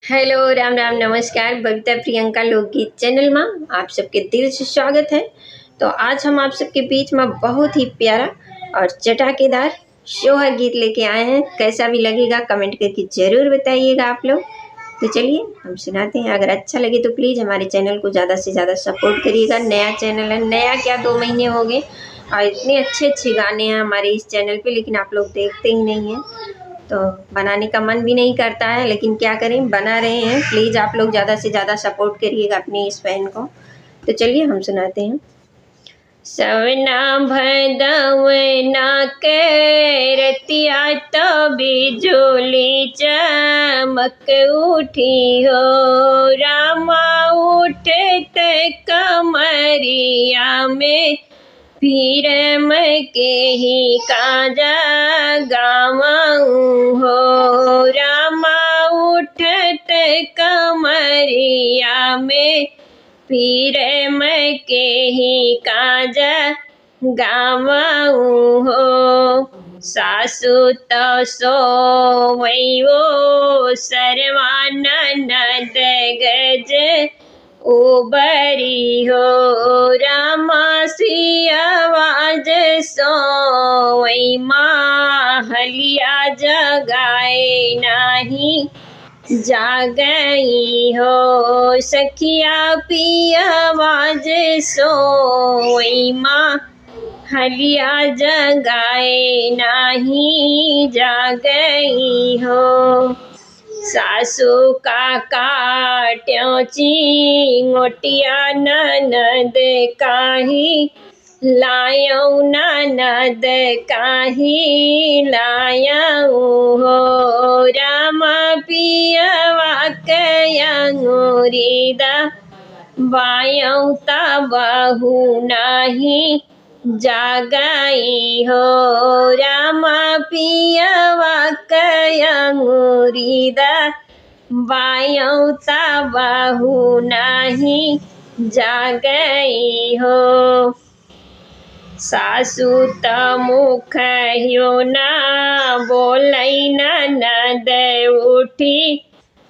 Hello, Ram Ram, नमस्कार। बबीता प्रियंका लोकगीत channel में आप सबके दिल से स्वागत है। तो आज हम आप सबके बीच में बहुत ही प्यारा और चटाकेदार सोहर गीत लेके आए हैं। कैसा भी लगेगा कमेंट करके ज़रूर बताइएगा आप लोग। तो चलिए हम सुनाते हैं। अगर अच्छा लगे तो प्लीज़ हमारे चैनल को ज़्यादा से ज़्यादा सपोर्ट करिएगा। नया चैनल है, नया क्या 2 महीने हो गए और इतने अच्छे अच्छे गाने हैं हमारे इस चैनल पे, लेकिन आप लोग देखते ही नहीं हैं। तो बनाने का मन भी नहीं करता है, लेकिन क्या करें, बना रहे हैं। प्लीज़ आप लोग ज़्यादा से ज़्यादा सपोर्ट करिएगा अपनी इस बहन को। तो चलिए हम सुनाते हैं। सवना भदवना के रतिया तो बिजुली चमक उठी हो, रामा उठते कमरिया में फिर मैं के ही काजा गावाऊँ हो, रामा उठत कमरिया में फिर मैं के ही काजा गावाऊँ हो। सासु तो सोवैयो सर्वानंद गज उबरी हो, रामा सी आवाज सोवई माहलिया जगाए नाही जागई हो, सखिया पी आवाज सोवई माहलिया जगाए नाही जागई हो। सासू का काट्यों चिंगोटिया ननद काही लायो, ननद काही लायो हो, रामा पियवा कयंगुरीदा बायो ता बहु नाही जागाई हो, रामा पियवा कयंगुरीदा बायो ता बहु नाही जागई हो। सासू त मुख ह्यो ना बोलई, ननद उठी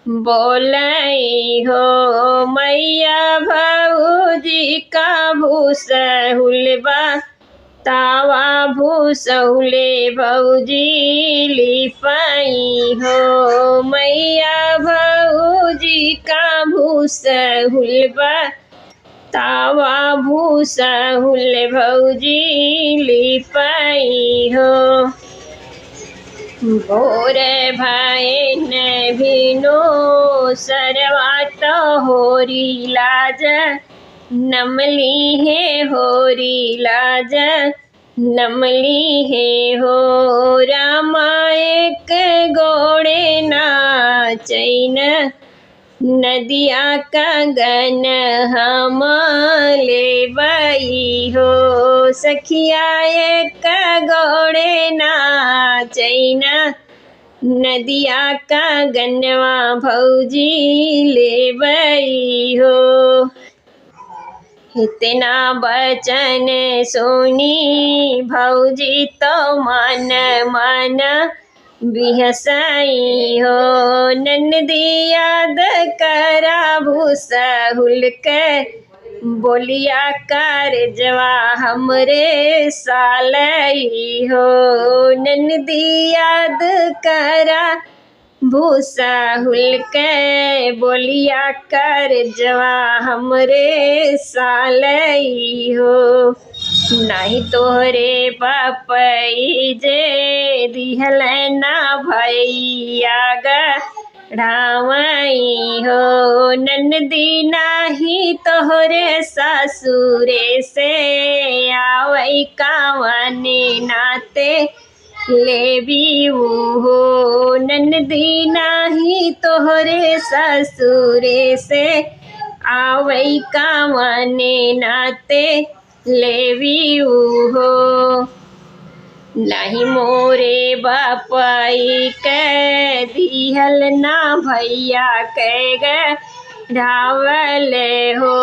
बोलई हो, मैया भौजी का भूसहुलबा तावा भूसहुले भौजी लिपाई हो, मैया भौजी का भूसहुलबा तावा भूसहुल भौजी लिपाई हो। भोर भय न भिनो सरवात होरी लाज नमली है, होरी लाज नमली है हो, रामा एक गोड़े नाचैन नदिया का गन हम लेबई हो, सखिया एक गोड़े नाचैन नदिया का गनवा भौजी लेबई हो। इतना बचन सुनी भौजी तो मन मन बिहसाई हो, ननदी याद करा भूसहुल के बोलिया कर जवा हमरे सालई हो, ननदी याद करा भूसहुल के बोलिया कर जवा हमरे सालई हो। नहीं तोहरे बापई जे दिहल ना भैया ढावई हो, ननदी नाही तोहरे ससुरे से आवई कावने नाते लेबी हो, ननदी नाही तोहरे ससुरे से आवई कावने नाते लेबी हो। नहीं मोरे बापई के दिहल ना भैया के ढावल हो,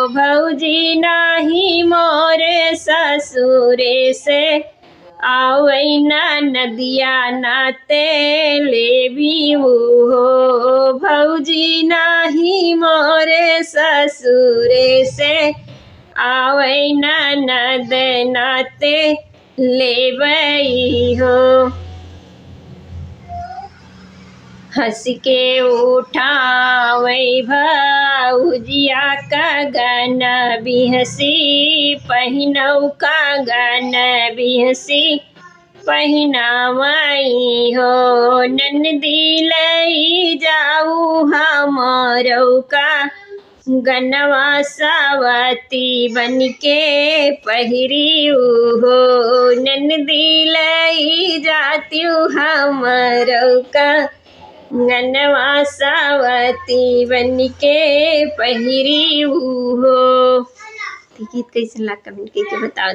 भौजी नाही मोरे ससुरे से आवै ना नदिया नाते लेबी हो भौजी नाही मोरे ससुरे से आवै ना नद नाते लेबई हो। हंस के उठावै भौजिया कागन बिहसी पहिनौ कागन बिहसी पहिनावई हो। ननदी लई जाऊ हमरौ का गनवा सावती बनके पहिरियू हो। ननदी लई जात्यू हमरौ का गनवा सावती बनके पहिरियू हो। गीत कैसन लाग कमेंट करके बताओ।